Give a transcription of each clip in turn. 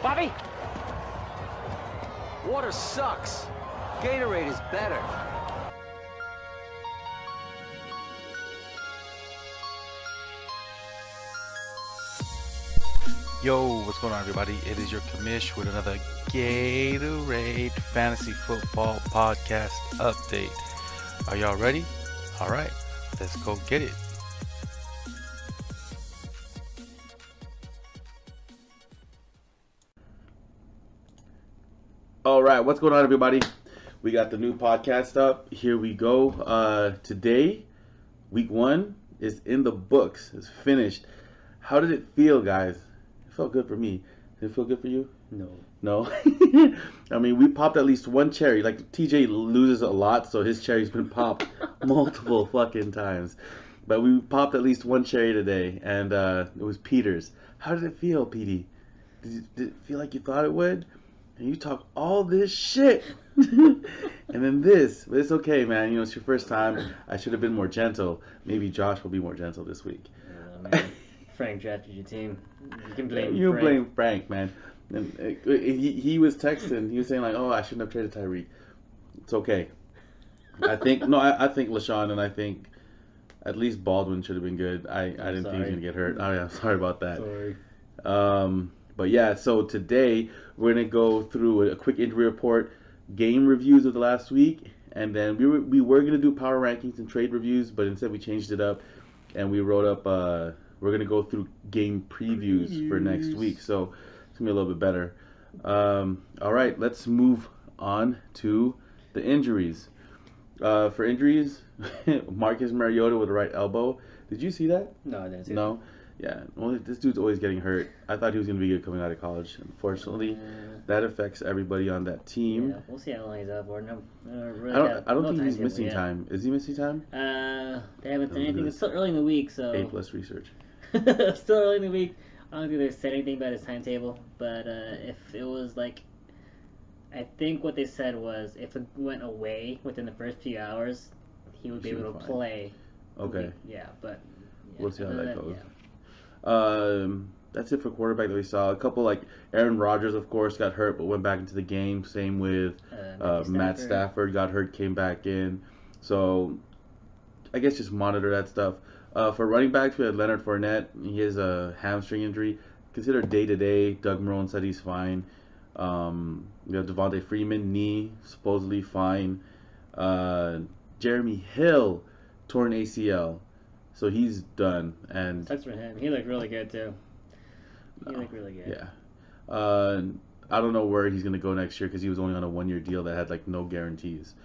Bobby? Water sucks. Gatorade is better. Yo, what's going on, everybody? It is your Commish with another Gatorade Fantasy Football Podcast update. Are y'all ready? All right, let's go get it. All right, what's going on, everybody? We got the new podcast up. Here we go. Today, week 1 is in the books. It's finished. How did it feel, guys? It felt good for me. Did it feel good for you? No. I mean, we popped at least one cherry. Like, TJ loses a lot, so his cherry's been popped multiple fucking times. But we popped at least one cherry today, and it was Peter's. How did it feel, Petey? Did it feel like you thought it would? And you talk all this shit. And then this. But it's okay, man. You know, it's your first time. I should have been more gentle. Maybe Josh will be more gentle this week. Frank drafted your team. You can blame You Frank. blame Frank, man. And he was texting. He was saying, like, oh, I shouldn't have traded Tyreek. It's okay. I think LaShawn and I think at least Baldwin should have been good. I didn't think he was going to get hurt. Oh, yeah, I'm sorry about that. Sorry. But yeah, so today we're going to go through a quick injury report, game reviews of the last week, and then we were going to do power rankings and trade reviews, but instead we changed it up and we wrote up, we're going to go through game previews for next week. So it's going to be a little bit better. All right, let's move on to the injuries. For injuries, Marcus Mariota with the right elbow. Did you see that? No, I didn't see No? Yeah. Well, this dude's always getting hurt. I thought he was going to be good coming out of college. Unfortunately, that affects everybody on that team. Yeah, we'll see how long he's out for. No, I don't think he's missing time. Is he missing time? They haven't done anything. It's still early in the week, so... A+ research. Still early in the week. I don't think they've said anything about his timetable, but if it was like... I think what they said was if it went away within the first few hours, he would be able to play. Okay. Yeah, but... Yeah, we'll see how that goes. Yeah. That's it for quarterback that we saw. A couple, like Aaron Rodgers, of course, got hurt but went back into the game. Same with Matt Stafford, got hurt, came back in. So I guess just monitor that stuff. For running backs, we had Leonard Fournette. He has a hamstring injury, considered day-to-day. Doug Marrone said he's fine. We have Devontae Freeman, knee, supposedly fine. Jeremy Hill, torn ACL. So he's done, and Sucks for him. He looked really good too. He looked really good. Yeah. I don't know where he's gonna go next year because he was only on a 1-year deal that had like no guarantees.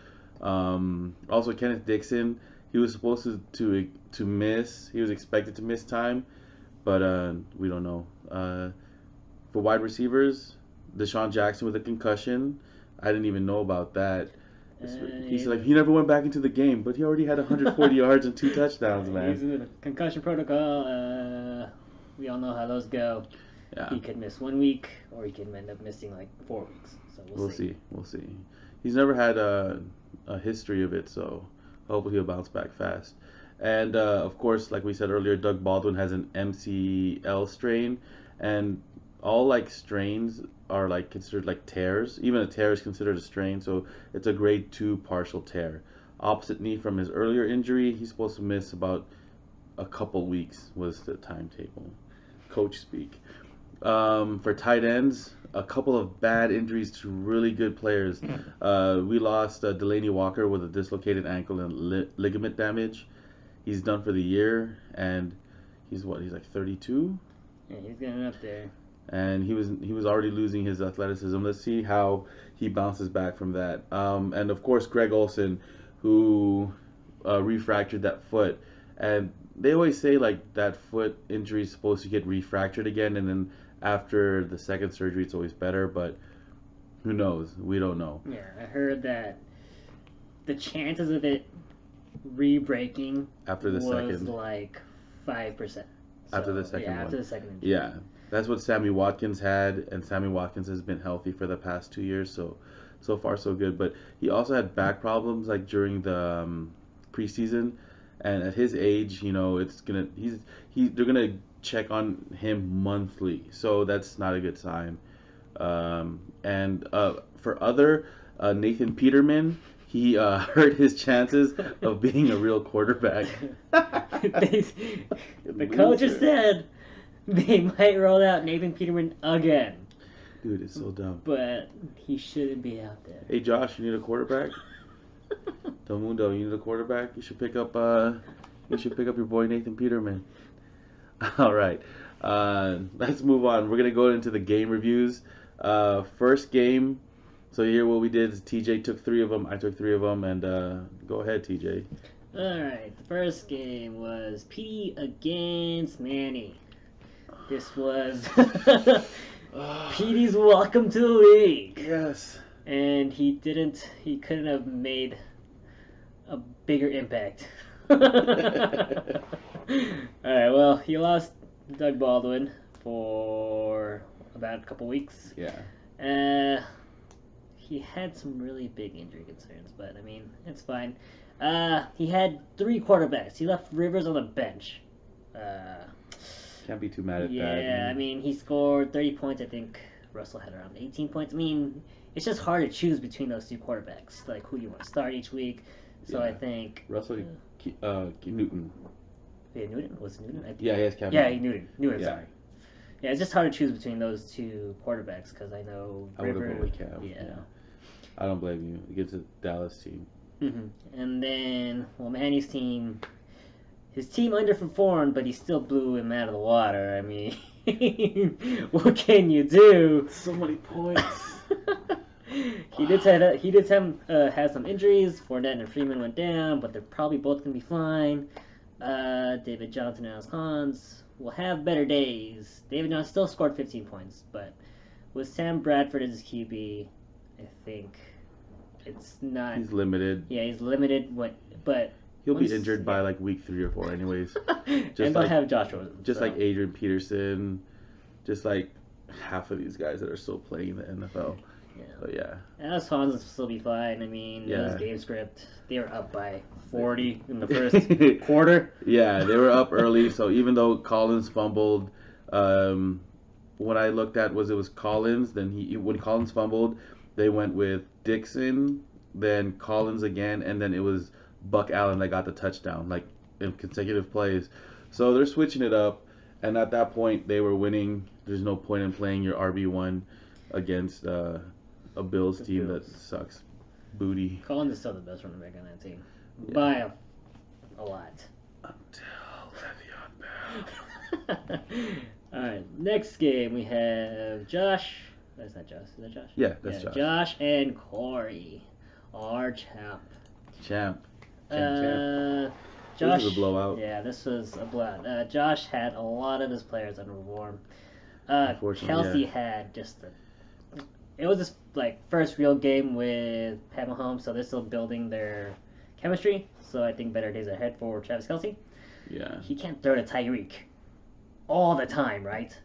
Also, Kenneth Dixon, he was supposed to miss. He was expected to miss time, but we don't know. For wide receivers, Deshaun Jackson with a concussion. I didn't even know about that. He's like, he never went back into the game, but he already had 140 yards and 2 touchdowns, man. He's in the concussion protocol. We all know how those go. Yeah. He could miss 1 week, or he could end up missing like 4 weeks. So we'll see. We'll see. He's never had a history of it, so hopefully he'll bounce back fast. And of course, like we said earlier, Doug Baldwin has an MCL strain, and all like strains are like considered like tears. Even a tear is considered a strain, so it's a grade 2 partial tear. Opposite knee from his earlier injury. He's supposed to miss about a couple weeks was the timetable. Coach speak. For tight ends, a couple of bad injuries to really good players. We lost Delaney Walker with a dislocated ankle and ligament damage. He's done for the year, and he's like 32? Yeah, he's getting up there. And he was already losing his athleticism. Let's see how he bounces back from that. And of course, Greg Olsen, who refractured that foot. And they always say like that foot injury is supposed to get refractured again, and then after the second surgery, it's always better. But who knows? We don't know. Yeah, I heard that the chances of it re-breaking after the was second, like 5%. After the second one. After the second injury. Yeah. That's what Sammy Watkins had, and Sammy Watkins has been healthy for the past 2 years, so far so good. But he also had back problems like during the preseason, and at his age, you know, they're gonna check on him monthly, so that's not a good sign. And for other, Nathan Peterman, he hurt his chances of being a real quarterback. The coaches said they might roll out Nathan Peterman again. Dude, it's so dumb. But he shouldn't be out there. Hey Josh, you need a quarterback? Del Mundo, you need a quarterback? You should pick up your boy Nathan Peterman. All right. Let's move on. We're gonna go into the game reviews. First game. So here what we did is TJ took 3 of them, I took 3 of them, and go ahead, TJ. All right. The first game was PD against Manny. This was PD's welcome to the league. Yes. And he couldn't have made a bigger impact. Alright, well, he lost Doug Baldwin for about a couple weeks. Yeah. He had some really big injury concerns, but I mean, it's fine. He had 3 quarterbacks. He left Rivers on the bench. Can't be too mad at that. Yeah, I mean, he scored 30 points. I think Russell had around 18 points. I mean, it's just hard to choose between those 2 quarterbacks, like who you want to start each week. So Yeah. I think Russell, Newton. Yeah, Newton was it Newton. Yeah, he has Cam. Yeah, Newton. Yeah. Sorry. Yeah, it's just hard to choose between those 2 quarterbacks because I know I would have Rivers. went with Cam. Yeah. I don't blame you. Against the Dallas team. And then, well, Manny's team. His team underperformed, but he still blew him out of the water. I mean, what can you do? So many points. He did have some injuries. Fournette and Freeman went down, but they're probably both gonna be fine. David Johnson and Alex Hans will have better days. David Johnson still scored 15 points, but with Sam Bradford as his QB, I think it's not. He's limited. Yeah, he's limited. But He'll be injured by like week 3 or 4, anyways. And they'll have Josh Rosen. Just like Adrian Peterson, just like half of these guys that are still playing in the NFL. Yeah. But yeah. Alex Hans will still be fine. I mean, it was Yeah. game script. They were up by 40 in the first quarter. Yeah, they were up early. So even though Collins fumbled, what I looked at was it was Collins. Then when Collins fumbled, they went with Dixon, then Collins again, and then it was Buck Allen that got the touchdown, like in consecutive plays. So they're switching it up, and at that point they were winning. There's no point in playing your RB1 against a Bills team that sucks booty. Collins is still the best running back on that team. Yeah. By a lot. Until Le'Veon Bell. Alright, next game we have Josh. That's not Josh. Is that Josh? Yeah, that's Josh. Josh and Corey. Our champ. Champ. Josh. This was a blowout. Yeah, this was a blowout. Josh had a lot of his players underperform. Unfortunately, Kelsey had just it was his like first real game with Pat Mahomes, so they're still building their chemistry. So I think better days ahead for Travis Kelsey. Yeah. He can't throw to Tyreek all the time, right?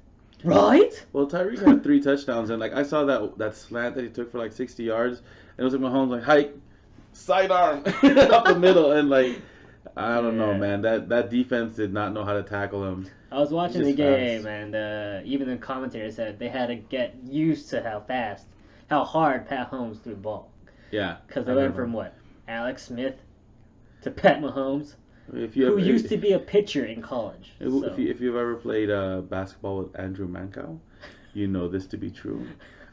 Right? Well, Tyreek had 3 touchdowns, and like I saw that slant that he took for like 60 yards, and it was like Mahomes like hike, sidearm up the middle, and like I don't know, man. That defense did not know how to tackle him. I was watching the Just game, fast. and even the commentator said they had to get used to how hard Pat Mahomes threw the ball. Yeah. Because they I went remember. from what? Alex Smith to Pat Mahomes, If you who ever, used to be a pitcher in college. So. if you've ever played basketball with Andrew Mankow, you know this to be true.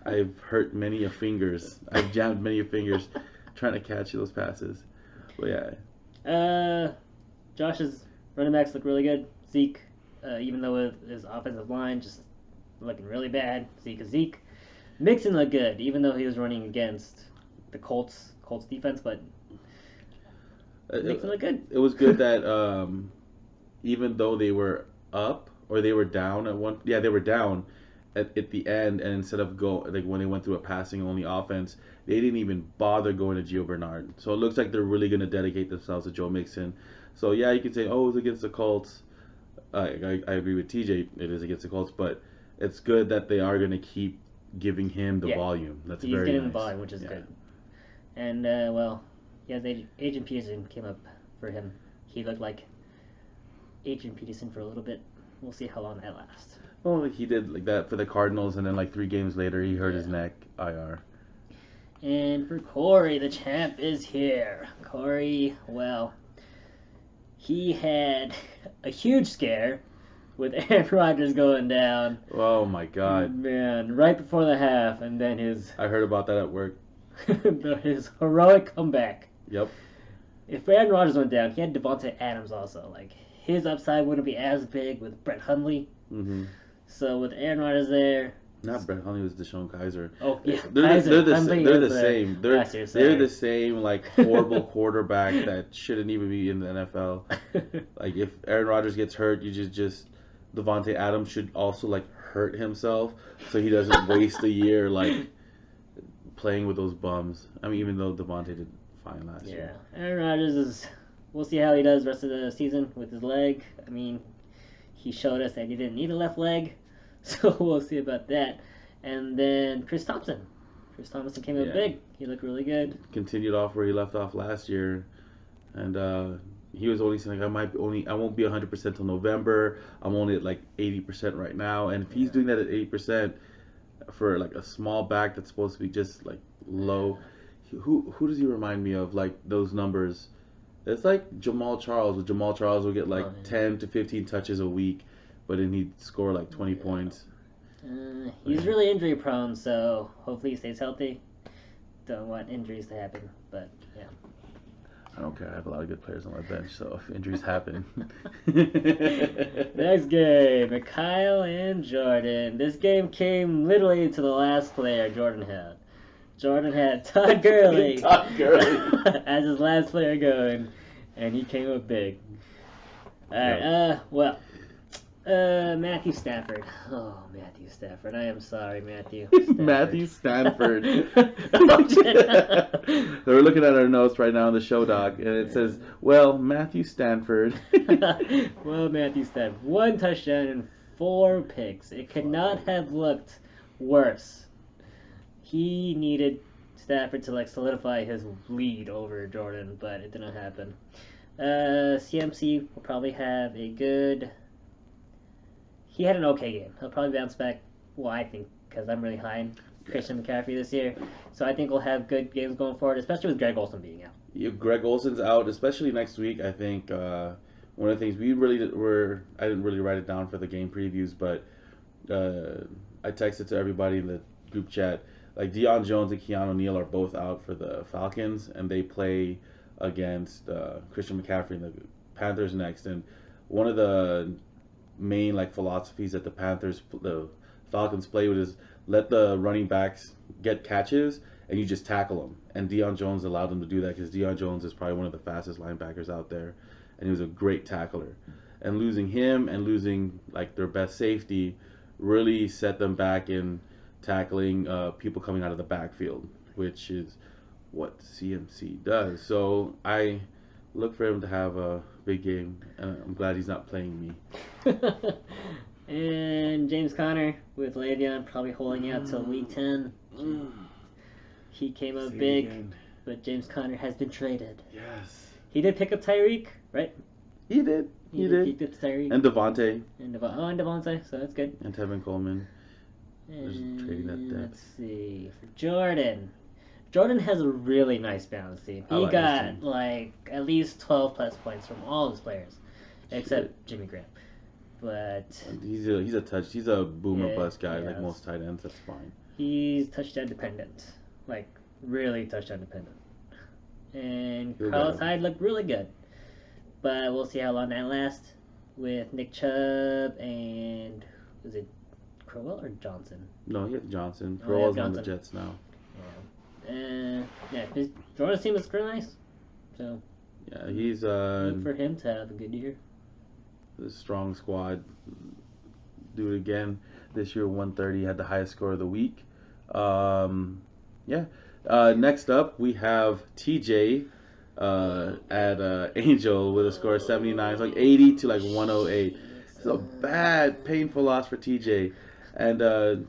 I've hurt many of fingers. I've jammed many of fingers trying to catch those passes. But yeah. Josh's running backs look really good. Zeke, even though with his offensive line just looking really bad. Zeke. Mixon looked good, even though he was running against the Colts defense, but Mixon looked good. It was good that even though they were up or they were down they were down at the end, and instead of when they went through a passing only offense, they didn't even bother going to Gio Bernard. So it looks like they're really going to dedicate themselves to Joe Mixon. So yeah, you can say, oh, it's against the Colts. I agree with TJ, it is against the Colts, but it's good that they are going to keep giving him the volume. That's He's very getting nice. the volume, which is good. And Agent Peterson came up for him. He looked like Agent Peterson for a little bit. We'll see how long that lasts. Oh, he did like that for the Cardinals, and then like 3 games later, he hurt his neck. IR. And for Corey, the champ is here. Corey, well, he had a huge scare with Aaron Rodgers going down. Oh my God. Man, right before the half, and then I heard about that at work. his heroic comeback. Yep. If Aaron Rodgers went down, he had Devontae Adams also. Like, his upside wouldn't be as big with Brett Hundley. Mm-hmm. So with Aaron Rodgers there, Not Brett Hundley, was Deshaun Kaiser. oh yeah, They're the Hundley same. They're the same like horrible quarterback that shouldn't even be in the NFL. Like if Aaron Rodgers gets hurt, you just Devontae Adams should also like hurt himself so he doesn't waste a year like playing with those bums. I mean, even though Devontae did fine last year. Yeah, Aaron Rodgers is. We'll see how he does the rest of the season with his leg. I mean, he showed us that he didn't need a left leg, so we'll see about that. And then Chris Thompson. Chris Thompson came up big. He looked really good. Continued off where he left off last year, and he was only saying like, I won't be 100% till November. I'm only at like 80% right now, and if he's doing that at 80% for like a small back that's supposed to be just like low, who does he remind me of? Like those numbers. It's like Jamal Charles. Jamal Charles will get like 10 to 15 touches a week, but then he'd score like 20 points. He's really injury prone, so hopefully he stays healthy. Don't want injuries to happen, but yeah. I don't care. I have a lot of good players on my bench, so if injuries happen. Next game, Kyle and Jordan. This game came literally to the last player Jordan had. Jordan had Todd Gurley as his last player going, and he came up big. Alright, Matthew Stafford. Oh, Matthew Stafford. I am sorry, Matthew. Stafford. Matthew Stanford. We're looking at our notes right now in the show doc, and it says, well, Matthew Stanford. Well, Matthew Stafford. 1 touchdown and 4 picks. It could not have looked worse. He needed Stafford to like solidify his lead over Jordan, but it didn't happen. CMC will probably have a good. He had an okay game. He'll probably bounce back. Well, I think because I'm really high in Christian McCaffrey this year, so I think we'll have good games going forward, especially with Greg Olsen being out. Yeah, Greg Olsen's out, especially next week. I think one of the things I didn't really write it down for the game previews, but I texted to everybody in the group chat. Like Deion Jones and Keanu Neal are both out for the Falcons, and they play against Christian McCaffrey and the Panthers next. And one of the main like philosophies that the Falcons play with is let the running backs get catches and you just tackle them. And Deion Jones allowed them to do that because Deion Jones is probably one of the fastest linebackers out there, and he was a great tackler. And losing him and losing like their best safety really set them back in tackling people coming out of the backfield, which is what CMC does. So I look for him to have a big game, and I'm glad he's not playing me. And James Conner with Le'Veon probably holding out till week 10. He came up big, but James Conner has been traded. Yes. He did pick up Tyreek, right? He did. He did. Pick up Tyreek. And Devontae. And Devontae, so that's good. And Tevin Coleman. Just trading that depth. Let's see. For Jordan. Jordan has a really nice balance team. He like got like at least 12 plus points from all of his players, except Jimmy Graham. But he's a boomer bust guy like most tight ends. That's fine. He's touchdown dependent, like really touchdown dependent. And Carlos Hyde looked really good, but we'll see how long that lasts with Nick Chubb and is it Crowell or Johnson? No, he has Johnson. Crowell's on the Jets now. His Jordan's team is pretty nice. So yeah, he's look for him to have a good year. The strong squad. Do it again this year. 130 had the highest score of the week. Next up we have TJ at Angel with a score of 79. It's like 80 to like 108. It's a bad, painful loss for TJ. And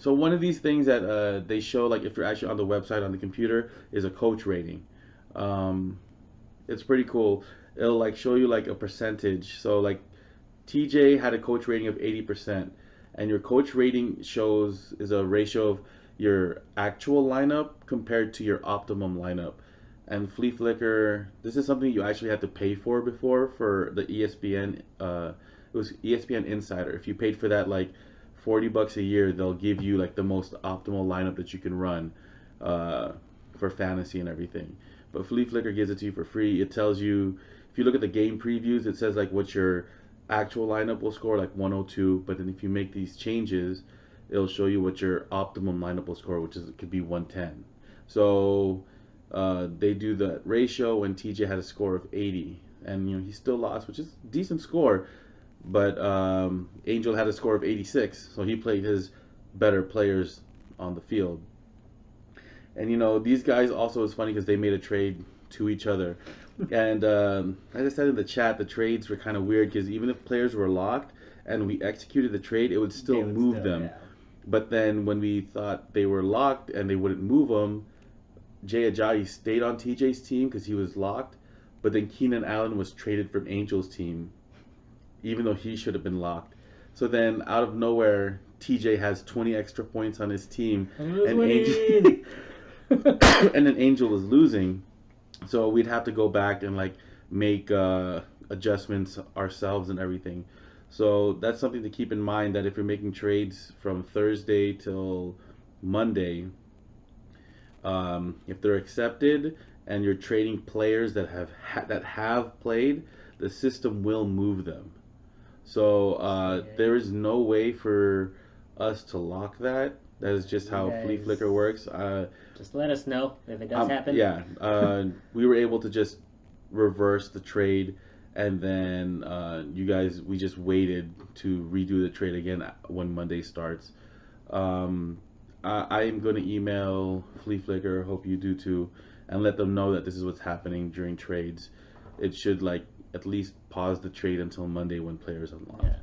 so one of these things that they show, like if you're actually on the website on the computer, is a coach rating. It's pretty cool. It'll like show you like a percentage. So like TJ had a coach rating of 80%, and your coach rating is a ratio of your actual lineup compared to your optimum lineup. And Flea Flicker, this is something you actually had to pay for before for the ESPN. It was ESPN Insider. If you paid for that like $40 a year, they'll give you like the most optimal lineup that you can run for fantasy and everything. But Flea Flicker gives it to you for free. It tells you, if you look at the game previews, it says like what your actual lineup will score, like 102. But then if you make these changes, it'll show you what your optimum lineup will score, which could be 110. So they do the ratio, and TJ had a score of 80, and he still lost, which is a decent score. But Angel had a score of 86, so he played his better players on the field. And these guys also, is funny because they made a trade to each other. And as I said in the chat, the trades were kind of weird because even if players were locked and we executed the trade, it would still move them. Yeah. But then when we thought they were locked and they wouldn't move them, Jay Ajayi stayed on TJ's team because he was locked. But then Keenan Allen was traded from Angel's team, even though he should have been locked. So then out of nowhere, TJ has 20 extra points on his team, and Angel and then Angel is losing. So we'd have to go back and like make adjustments ourselves and everything. So that's something to keep in mind, that if you're making trades from Thursday till Monday, if they're accepted and you're trading players that have played, the system will move them. So there is no way for us to lock that. That is just how Flea Flicker works. Just let us know if it does happen. Yeah, we were able to just reverse the trade, and then we just waited to redo the trade again when Monday starts. I am going to email Flea Flicker, hope you do too, and let them know that this is what's happening during trades. It should at least pause the trade until Monday when players unlock. Yeah.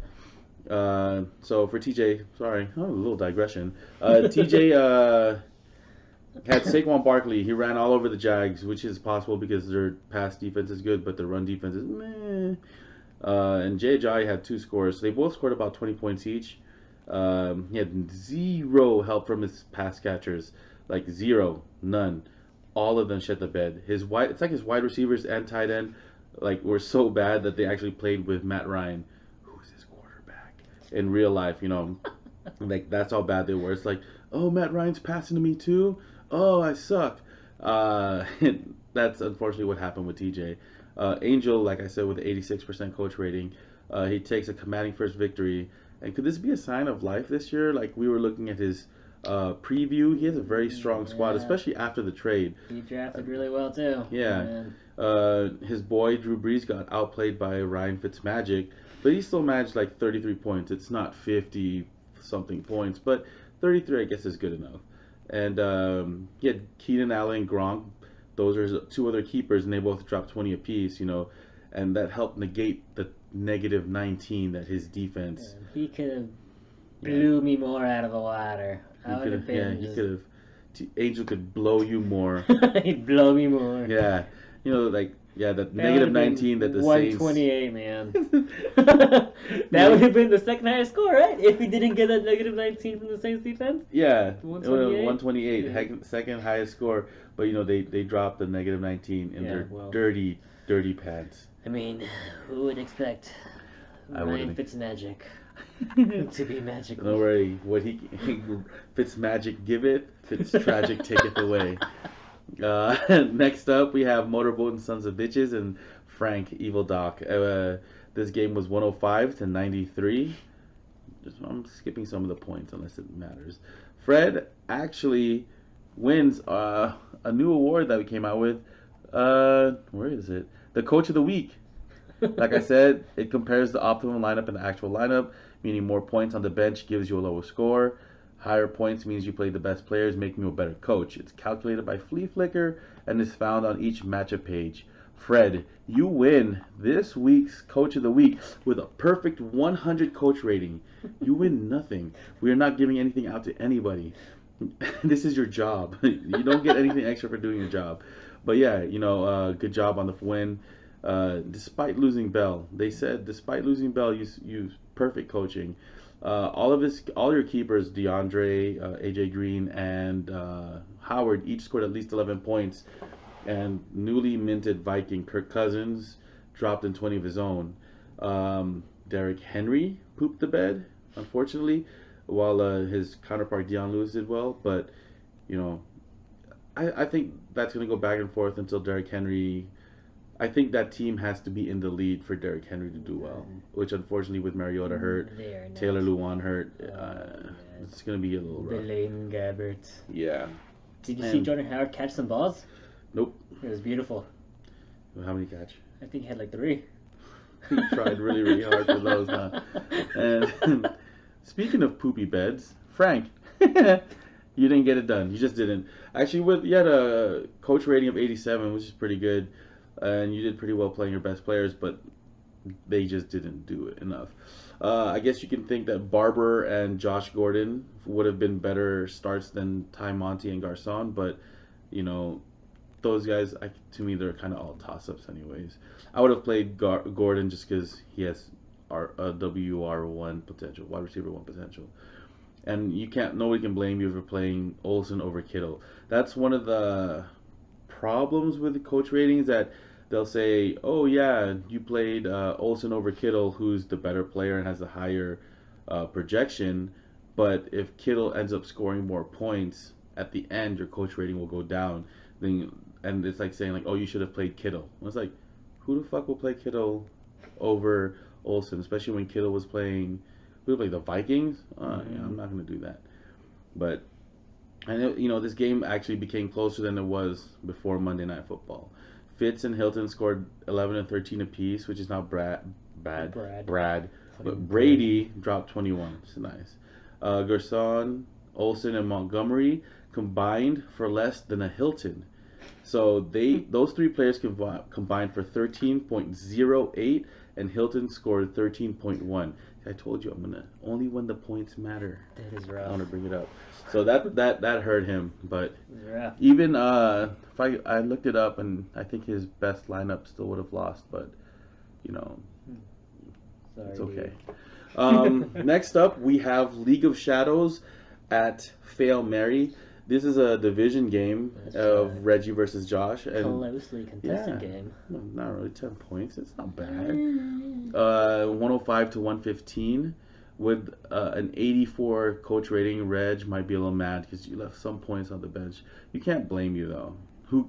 So for TJ, sorry, a little digression. TJ had Saquon Barkley. He ran all over the Jags, which is possible because their pass defense is good, but their run defense is meh. And Jay Ajayi had 2 scores. So they both scored about 20 points each. He had 0 help from his pass catchers, like 0, none. All of them shut the bed. It's like his wide receivers and tight end were so bad that they actually played with Matt Ryan, who's his quarterback, in real life. That's how bad they were. It's like, oh, Matt Ryan's passing to me too. Oh, I suck. That's unfortunately what happened with TJ. Angel, like I said, with an 86% coach rating, he takes a commanding first victory. And could this be a sign of life this year? Like we were looking at his preview, he has a very strong squad, especially after the trade. He drafted really well too. Yeah. His boy Drew Brees got outplayed by Ryan Fitzmagic, but he still managed 33 points. It's not 50 something points, but 33 I guess is good enough. And he had Keenan Allen, Gronk. Those are 2 other keepers, and they both dropped 20 apiece. And that helped negate the negative 19 that his defense. He could have blew me more out of the water. He could have. Angel could blow you more. He'd blow me more. Yeah, that negative 19 that the 128, man. That would have been the second highest score, right? If we didn't get that negative 19 from the Saints defense. Yeah, 128, second highest score. But they dropped the negative 19 in their dirty pants. I mean, who would expect Ryan Fitzmagic to be magical? Don't worry, what Fitzmagic giveth, Fitztragic taketh away. Next up, we have Motorboat and Sons of Bitches and Frank Evil Doc. This game was 105-93. I'm skipping some of the points unless it matters. Fred actually wins a new award that we came out with. Where is it? The Coach of the Week. Like I said, it compares the optimum lineup and the actual lineup, meaning more points on the bench gives you a lower score. Higher points means you played the best players, making you a better coach. It's calculated by Flea Flicker and is found on each matchup page. Fred, you win this week's Coach of the Week with a perfect 100 coach rating. You win nothing. We are not giving anything out to anybody. This is your job. You don't get anything extra for doing your job. But yeah, good job on the win. Despite losing Bell, they said despite losing Bell, you perfect coaching. All your keepers, DeAndre, AJ Green, and Howard, each scored at least 11 points. And newly minted Viking Kirk Cousins dropped in 20 of his own. Derrick Henry pooped the bed, unfortunately, while his counterpart Deion Lewis did well. But I think that's going to go back and forth until Derrick Henry. I think that team has to be in the lead for Derrick Henry to do well, which unfortunately with Mariota hurt, Taylor Lewan hurt, it's going to be a little rough. Blaine Gabbert. Yeah. Did you see Jordan Howard catch some balls? Nope. It was beautiful. How many catch? I think he had like 3. He tried really, really hard for those. And speaking of poopy beds, Frank, you didn't get it done. You just didn't. Actually, you had a coach rating of 87, which is pretty good. And you did pretty well playing your best players, but they just didn't do it enough. I guess you can think that Barber and Josh Gordon would have been better starts than Ty Monty and Garcon, but, those guys, to me, they're kind of all toss-ups anyways. I would have played Gordon just because he has WR1 potential, wide receiver 1 potential. And nobody can blame you for playing Olsen over Kittle. That's one of the problems with the coach ratings, that they'll say, oh yeah, you played Olsen over Kittle, who's the better player and has a higher projection, but if Kittle ends up scoring more points at the end, your coach rating will go down. And it's like saying like, oh, you should have played Kittle. And it's like, who the fuck will play Kittle over Olsen, especially when Kittle was playing the Vikings? Yeah, I'm not going to do that. But this game actually became closer than it was before Monday Night Football. Fitz and Hilton scored 11 and 13 apiece, which is not Brad. But Brady dropped 21. It's nice. Garcon, Olsen, and Montgomery combined for less than a Hilton. So those 3 players combined for 13.08, and Hilton scored 13.1. I told you I'm gonna only when the points matter. That is rough. I want to bring it up. So that hurt him, but rough. Even if I looked it up, and I think his best lineup still would have lost, but Sorry, it's okay. Next up, we have League of Shadows at Fail Mary. This is a division game of Reggie versus Josh. And closely contested game. No, not really. 10 points. It's not bad. 105 to 115. With an 84 coach rating, Reg might be a little mad because you left some points on the bench. You can't blame you, though.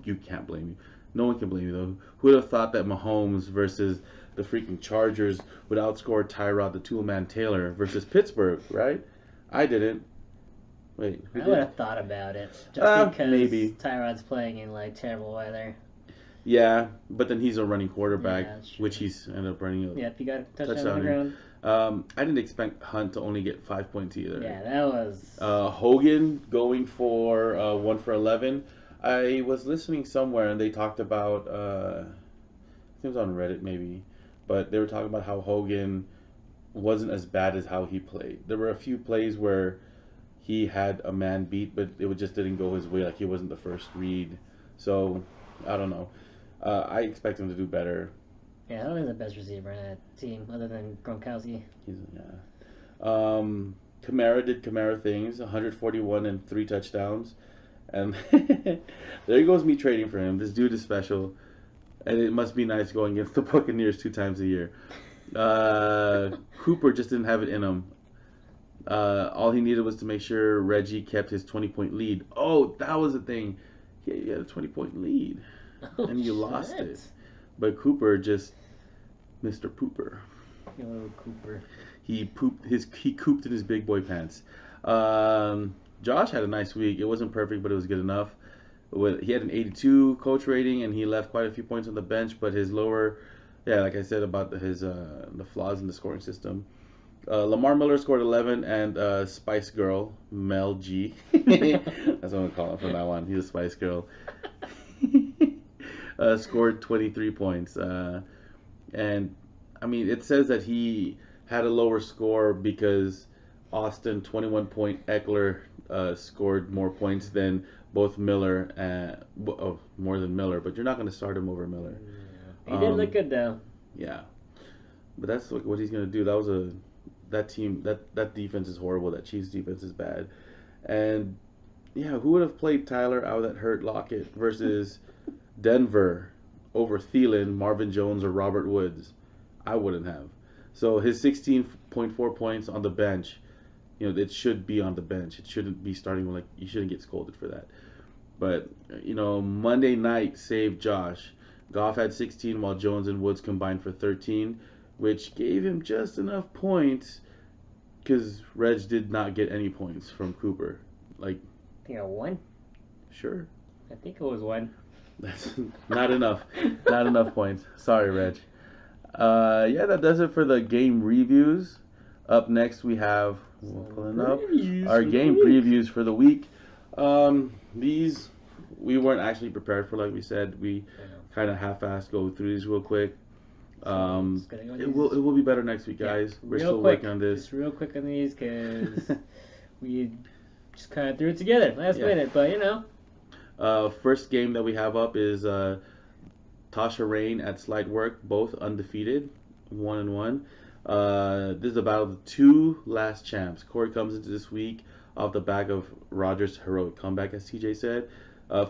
You can't blame you. No one can blame you, though. Who would have thought that Mahomes versus the freaking Chargers would outscore Tyrod the Toolman Taylor versus Pittsburgh, right? I didn't. Wait, I would have thought about it. Just because maybe Tyrod's playing in terrible weather. Yeah, but then he's a running quarterback, which he's ended up running. Yep, you got a touchdown on the ground. I didn't expect Hunt to only get 5 points either. Yeah, that was... Hogan going for 1 for 11. I was listening somewhere and they talked about, I think it was on Reddit maybe, but they were talking about how Hogan wasn't as bad as how he played. There were a few plays where he had a man beat, but it just didn't go his way. Like, he wasn't the first read. So, I don't know. I expect him to do better. Yeah, Hogan's the best receiver in that team, other than Gronkowski. Kamara did Kamara things, 141 and 3 touchdowns. And there goes me trading for him. This dude is special. And it must be nice going against the Buccaneers 2 times a year. Cooper just didn't have it in him. All he needed was to make sure Reggie kept his 20-point lead. Oh, that was the thing. He had a 20-point lead. And you lost it. But Cooper just, Mr. Pooper. Oh, Cooper. He cooped in his big boy pants. Josh had a nice week. It wasn't perfect, but it was good enough. He had an 82 coach rating, and he left quite a few points on the bench. But his lower, like I said about the flaws in the scoring system. Lamar Miller scored 11, and Spice Girl Mel G. That's what I'm gonna call him from now on. He's a Spice Girl. Scored 23 points. And I mean, it says that he had a lower score because Austin 21-point Eckler scored more points than both Miller, more than Miller. But you're not going to start him over Miller. Yeah. He did look good though. Yeah, but that's what he's going to do. That was that team, that defense is horrible. That Chiefs defense is bad. And yeah, who would have played Tyler out that hurt Lockett versus Denver over Thielen, Marvin Jones, or Robert Woods? I wouldn't have. So his 16.4 points on the bench, it should be on the bench. It shouldn't be starting. Like, you shouldn't get scolded for that. But Monday night saved Josh. Goff had 16 while Jones and Woods combined for 13, which gave him just enough points because Reg did not get any points from Cooper. Like, I think I won. Sure. I think it was one. That's not enough. Not enough points. Sorry, Reg. Yeah, that does it for the game reviews. Up next, we have our game previews for the week. These we weren't actually prepared for, like we said. We kind of half-assed go through these real quick. It will be better next week, guys. We're still working on this. Just real quick on these because we just kind of threw it together last minute, but first game that we have up is Tasha Rain at Slight Work, both undefeated, 1-1. This is about the two last champs. Corey comes into this week off the back of Rogers' heroic comeback, as TJ said.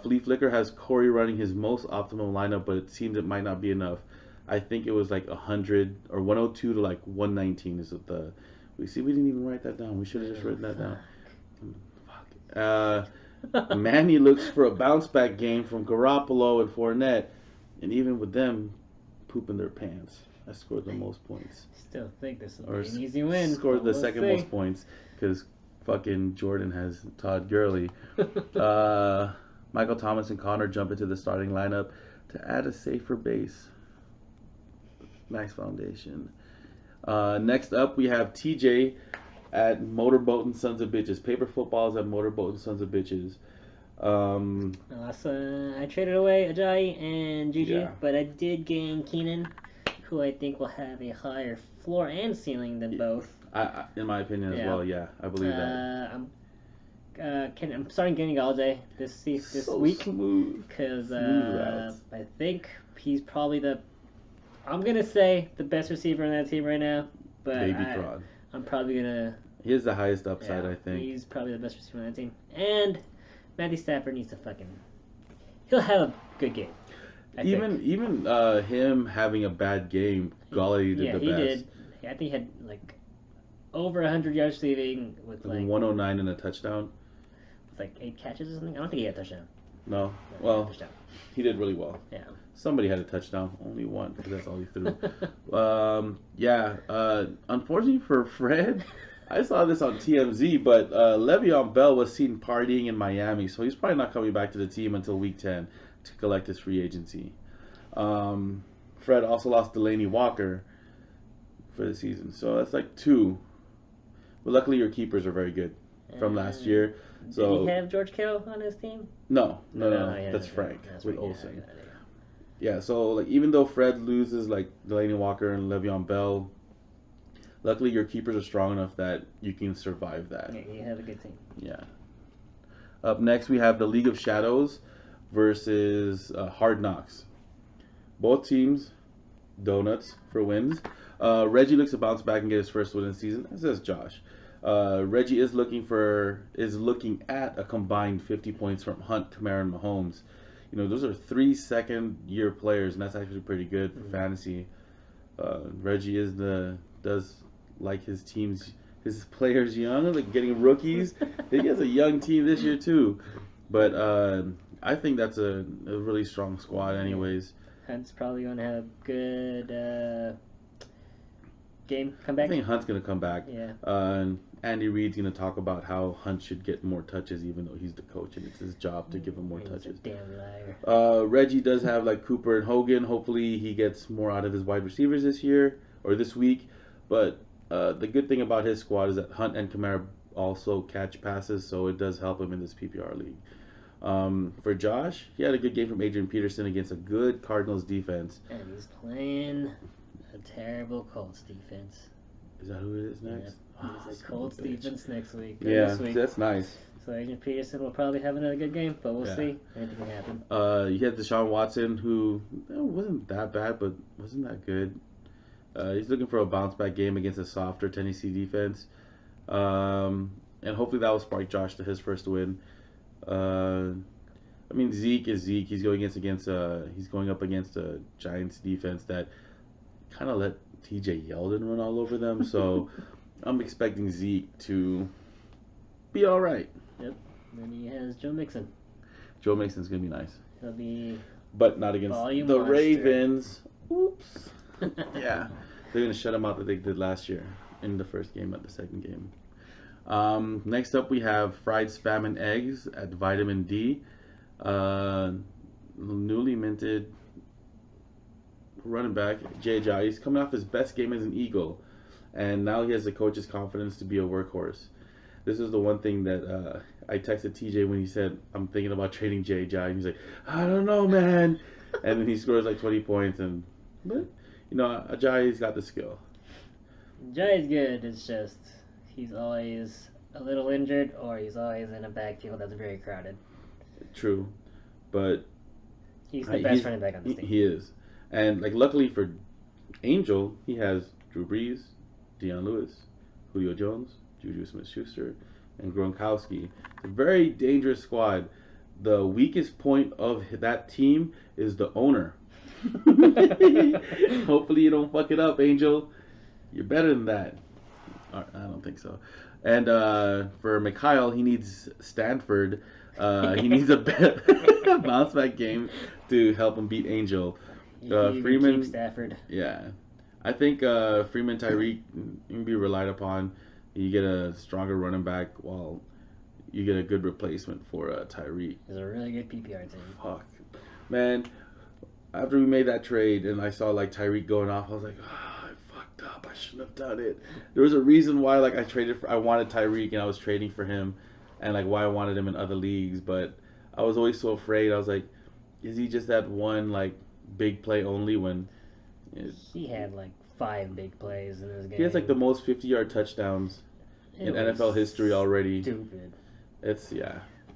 Flea Flicker has Corey running his most optimal lineup, but it seems it might not be enough. I think it was like 100 or 102 to like 119 is what the. We didn't even write that down. We should have just written that down. Fuck. Manny looks for a bounce back game from Garoppolo and Fournette, and even with them pooping their pants, I scored the most points. Still think this will be an easy win. Scored the second most points because fucking Jordan has Todd Gurley. Michael Thomas and Connor jump into the starting lineup to add a safer base. Nice foundation. Next up, we have TJ at Motorboat and Sons of Bitches. Paper footballs at Motorboat and Sons of Bitches. I traded away Ajayi and Gigi, but I did gain Keenan, who I think will have a higher floor and ceiling than both. In my opinion as well, yeah. I believe that. I'm starting getting Galladay this week because I think he's probably I'm going to say the best receiver on that team right now, but I'm probably going to... He has the highest upside, I think. He's probably the best receiver on that team. And Matthew Stafford needs to he'll have a good game. Even him having a bad game, Galladay did the best. Yeah, he did. I think he had like over 100 yards receiving with like 109 and a touchdown. With like 8 catches or something. I don't think he had a touchdown. No. Well, he did really well. Yeah. Somebody had a touchdown, only one, because that's all he threw. Unfortunately for Fred, I saw this on TMZ, but Le'Veon Bell was seen partying in Miami, so he's probably not coming back to the team until Week 10 to collect his free agency. Fred also lost Delaney Walker for the season, so that's like 2. But luckily your keepers are very good from last year. So, did he have George Kittle on his team? No. That's Frank with Olsen. Yeah, so like even though Fred loses like Delaney Walker and Le'Veon Bell, luckily your keepers are strong enough that you can survive that. Yeah, you have a good team. Yeah. Up next we have the League of Shadows versus Hard Knocks. Both teams, donuts for wins. Reggie looks to bounce back and get his first win of the season, as does Josh. Reggie is looking at a combined 50 points from Hunt, Kamara, and Mahomes. Those are 3 second-year players, and that's actually pretty good for fantasy. Reggie does like his players young, like getting rookies. He has a young team this year too, but I think that's a really strong squad, anyways. Hunt's probably going to have a good game comeback. I think Hunt's going to come back. Yeah. And Andy Reid's going to talk about how Hunt should get more touches, even though he's the coach and it's his job to give him more touches. He's a damn liar. Reggie does have like Cooper and Hogan. Hopefully he gets more out of his wide receivers this year or this week. But the good thing about his squad is that Hunt and Kamara also catch passes, so it does help him in this PPR league. For Josh, he had a good game from Adrian Peterson against a good Cardinals defense. And he's playing a terrible Colts defense. Is that who it is next? Yep. It's a Colts defense next week. Yeah, this week. That's nice. So Adrian Peterson will probably have another good game, but we'll see. Anything can happen. You had Deshaun Watson, who wasn't that bad, but wasn't that good. He's looking for a bounce back game against a softer Tennessee defense. And hopefully that will spark Josh to his first win. I mean, Zeke is Zeke. He's going up against a Giants defense that kind of let TJ Yeldon run all over them. So I'm expecting Zeke to be all right. Yep. Then he has Joe Mixon. Joe Mixon's gonna be nice, He'll be. but not against Volume the monster. Ravens. Oops. Yeah, they're gonna shut them out that they did last year in the first game, not the second game. Next up, we have fried spam and eggs at Vitamin D. Newly minted running back Jay. He's coming off his best game as an Eagle, and now he has the coach's confidence to be a workhorse. This is the one thing that I texted TJ when he said, I'm thinking about trading Jay. And he's like, I don't know, man. And then he scores like 20 points. But, you know, Ajayi's got the skill. Jay's good. It's just he's always a little injured, or he's always in a backfield that's very crowded. True. But He's the best running back on the team. He is. And, like, luckily for Angel, he has Drew Brees, Deion Lewis, Julio Jones, Juju Smith-Schuster, and Gronkowski. It's a very dangerous squad. The weakest point of that team is the owner. Hopefully you don't fuck it up, Angel. You're better than that. I don't think so. And for Mikhail, he needs Stanford. He needs a bounce back game to help him beat Angel. Freeman, keep Stafford. Yeah, I think Freeman Tyreek can be relied upon. You get a stronger running back while you get a good replacement for Tyreek. It's a really good PPR team. Fuck, man. After we made that trade and I saw like Tyreek going off, I was like, oh, I fucked up. I shouldn't have done it. There was a reason why like I wanted Tyreek and I was trading for him, and like why I wanted him in other leagues, but I was always so afraid. I was like, is he just that one like big play only when he had like 5 big plays in this game. He has like the most 50-yard touchdowns in NFL history already. Stupid.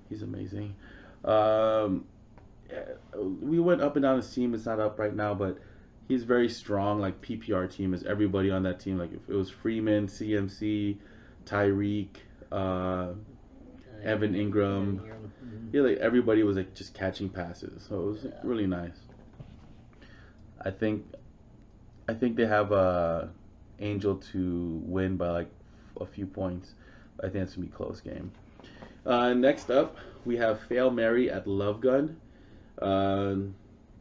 He's amazing. We went up and down his team. It's not up right now, but he's very strong. Like PPR team is everybody on that team. Like if it was Freeman, CMC, Tyreek, Evan Ingram. Yeah, like everybody was like just catching passes. So it was really nice. I think they have Angel to win by like a few points. I think it's gonna be a close game. Next up, we have Fail Mary at Love Gun.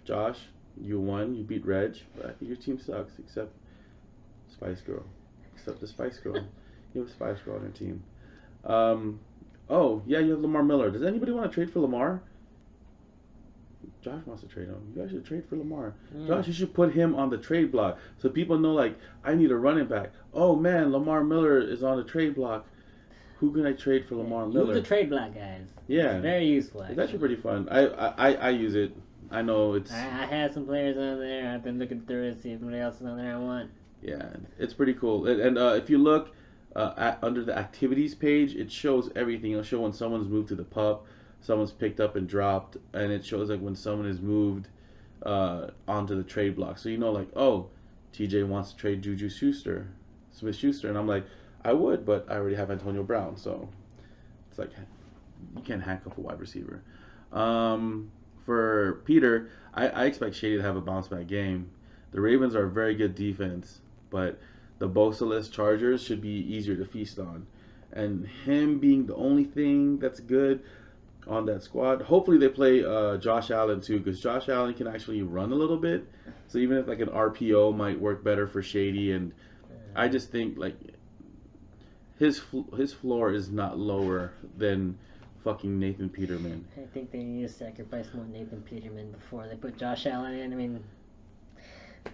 Josh, you won. You beat Reg, but your team sucks except Spice Girl. Except the Spice Girl. You have a Spice Girl on your team. Oh yeah, you have Lamar Miller. Does anybody want to trade for Lamar? Josh wants to trade him. You guys should trade for Lamar. Josh, you should put him on the trade block so people know, like, I need a running back. Oh, man, Lamar Miller is on the trade block. Who can I trade for Lamar Miller? Use the trade block, guys. Yeah. It's very useful, actually. It's actually pretty fun. I use it. I know it's... I had some players on there. I've been looking through it, see if anybody else is on there I want. Yeah, it's pretty cool. And if you look under the activities page, it shows everything. It'll show when someone's moved to the pup, someone's picked up and dropped, and it shows like when someone is moved onto the trade block. So you know, like, oh, TJ wants to trade Juju Smith-Schuster, and I'm like, I would, but I already have Antonio Brown, so it's like you can't handcuff a wide receiver. For Peter, I expect Shady to have a bounce back game. The Ravens are a very good defense, but the Bosa-less Chargers should be easier to feast on, and him being the only thing that's good on that squad. Hopefully they play Josh Allen too, because Josh Allen can actually run a little bit. So even if like an RPO might work better for Shady, and I just think like his floor is not lower than fucking Nathan Peterman. I think they need to sacrifice more Nathan Peterman before they put Josh Allen in. I mean,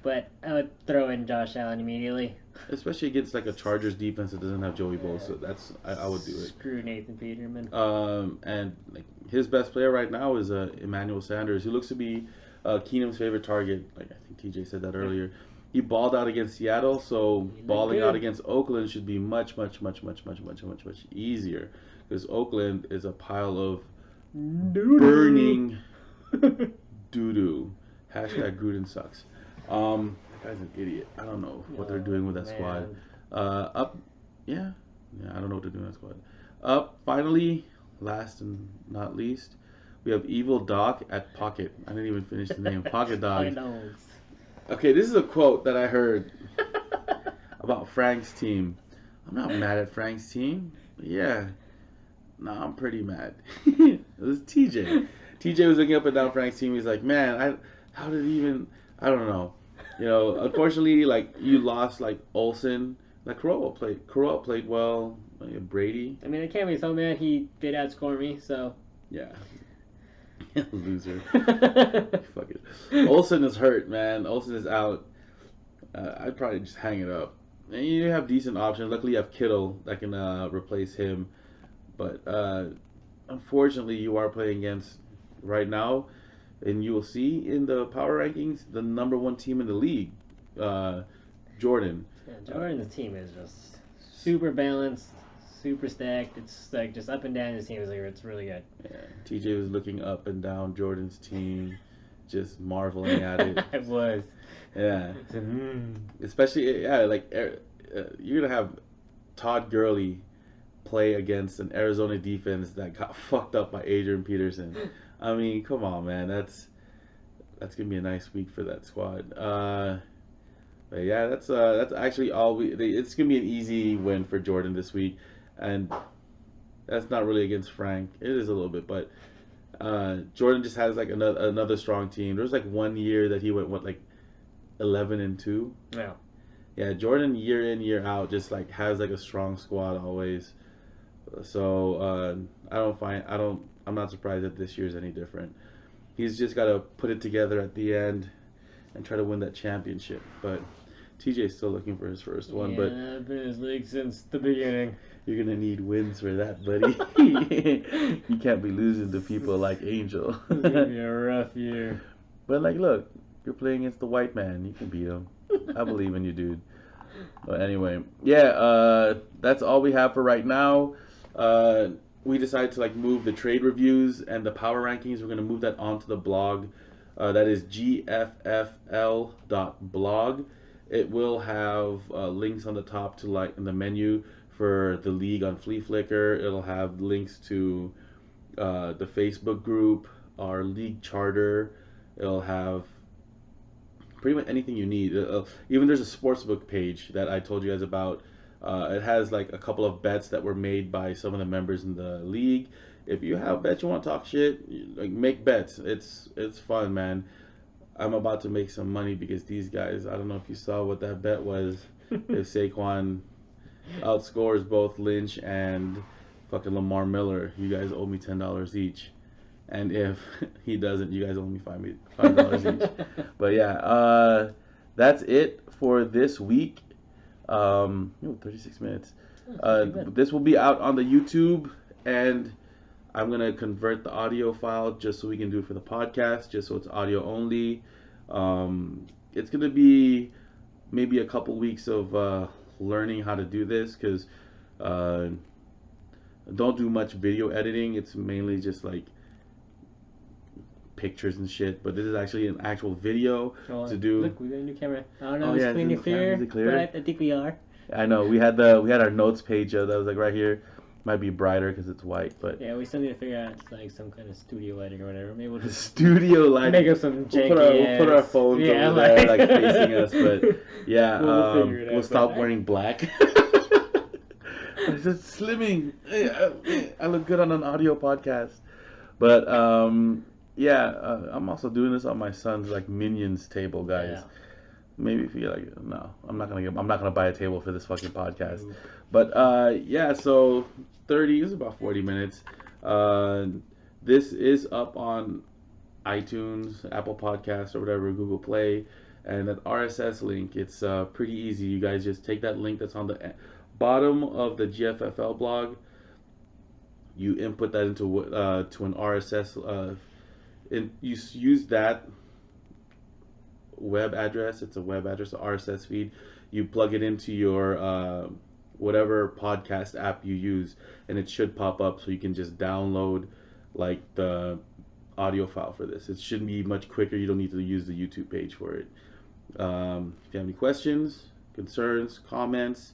but I would throw in Josh Allen immediately. Especially against like a Chargers defense that doesn't have Joey Bosa. I would do it. Screw Nathan Peterman. And like his best player right now is Emmanuel Sanders, who looks to be Keenum's favorite target. Like I think TJ said that earlier. He balled out against Seattle, so balling out against Oakland should be much easier, because Oakland is a pile of burning doo-doo. Hashtag Gruden sucks. guy's an idiot. I don't know what they're Oh, doing with that man. squad. Up, yeah, I don't know what they're doing with that squad. Up, finally, last and not least, we have Evil Doc at Pocket. I didn't even finish the name. Pocket Dog. Pocket Dogs. Okay, this is a quote that I heard about Frank's team. I'm not mad at Frank's team. Yeah, no, I'm pretty mad. It was TJ. TJ was looking up and down Frank's team. He's like, man, how did he even? I don't know. You know, unfortunately, like you lost like Olsen. Like Corral played well. Brady. I mean, I can't be so mad. He did outscore me, so. Yeah. Loser. Fuck it. Olsen is hurt, man. Olsen is out. I'd probably just hang it up. And you have decent options. Luckily, you have Kittle that can replace him. But unfortunately, you are playing against right now, and you will see in the power rankings the number 1 team in the league, Jordan. Yeah, Jordan's team is just super balanced, super stacked. It's like just up and down his team. It's really good. Yeah, TJ was looking up and down Jordan's team, just marveling at it. I was. Yeah. Especially, yeah, like you're gonna have Todd Gurley play against an Arizona defense that got fucked up by Adrian Peterson. I mean, come on, man. That's gonna be a nice week for that squad. But yeah, that's actually all it's gonna be an easy win for Jordan this week, and that's not really against Frank. It is a little bit, but Jordan just has like another strong team. There was like 1 year that he went like 11-2. Yeah. Yeah, Jordan year in year out just like has like a strong squad always. So I'm not surprised that this year's any different. He's just got to put it together at the end and try to win that championship. But TJ's still looking for his first one. But I've been in his league since the beginning. You're gonna need wins for that, buddy. You can't be losing to people like Angel. It's gonna be a rough year. But like, look, you're playing against the white man. You can beat him. I believe in you, dude. But anyway, yeah, that's all we have for right now. We decided to like move the trade reviews and the power rankings. We're gonna move that onto the blog. That is gffl.blog. It will have links on the top to like in the menu for the league on Flea Flicker. It'll have links to the Facebook group, our league charter. It'll have pretty much anything you need. Even there's a sportsbook page that I told you guys about. It has like a couple of bets that were made by some of the members in the league. If you have bets you want to talk shit, like make bets. It's fun, man. I'm about to make some money because these guys, I don't know if you saw what that bet was. If Saquon outscores both Lynch and fucking Lamar Miller, you guys owe me $10 each. And if he doesn't, you guys owe me $5 each. But yeah, that's it for this week. 36 minutes. This will be out on the YouTube, and I'm gonna convert the audio file just so we can do it for the podcast, just so it's audio only. It's gonna be maybe a couple weeks of learning how to do this, because don't do much video editing. It's mainly just like pictures and shit, but this is actually an actual video to do. Look, we got a new camera. I don't know Oh, if yeah, it's clean is it clear? but I think we are. I know we had our notes page that was like right here. Might be brighter because it's white, but Yeah, we still need to figure out like some kind of studio lighting or whatever. Maybe we'll just studio lighting. make up some janky We'll put our phones over there like facing us, but yeah, We'll figure it out, we'll stop but- wearing black. It's just slimming. I look good on an audio podcast, but yeah, I'm also doing this on my son's like Minions table, guys. Yeah. Maybe if you like, no, I'm not gonna buy a table for this fucking podcast. But yeah, so 30 is about 40 minutes. This is up on iTunes, Apple Podcasts, or whatever, Google Play, and that RSS link. It's pretty easy. You guys just take that link that's on the bottom of the GFFL blog. You input that into to an RSS. You use that web address. It's a web address, a RSS feed. You plug it into your whatever podcast app you use, and it should pop up, so you can just download like the audio file for this. It shouldn't be much quicker. You don't need to use the YouTube page for it. If you have any questions, concerns, comments,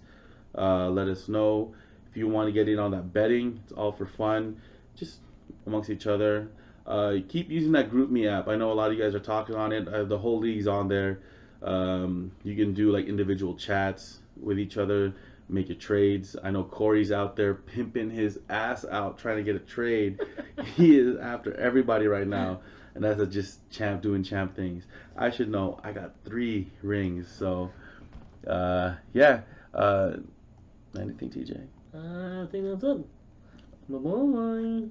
let us know. If you want to get in on that betting, it's all for fun, just amongst each other. Keep using that GroupMe app. I know a lot of you guys are talking on it. The whole league's on there. You can do like individual chats with each other, make your trades. I know Corey's out there pimping his ass out trying to get a trade. He is after everybody right now, and that's just champ doing champ things. I should know. I got 3 rings, so yeah. Anything, TJ? I think that's it. Bye-bye.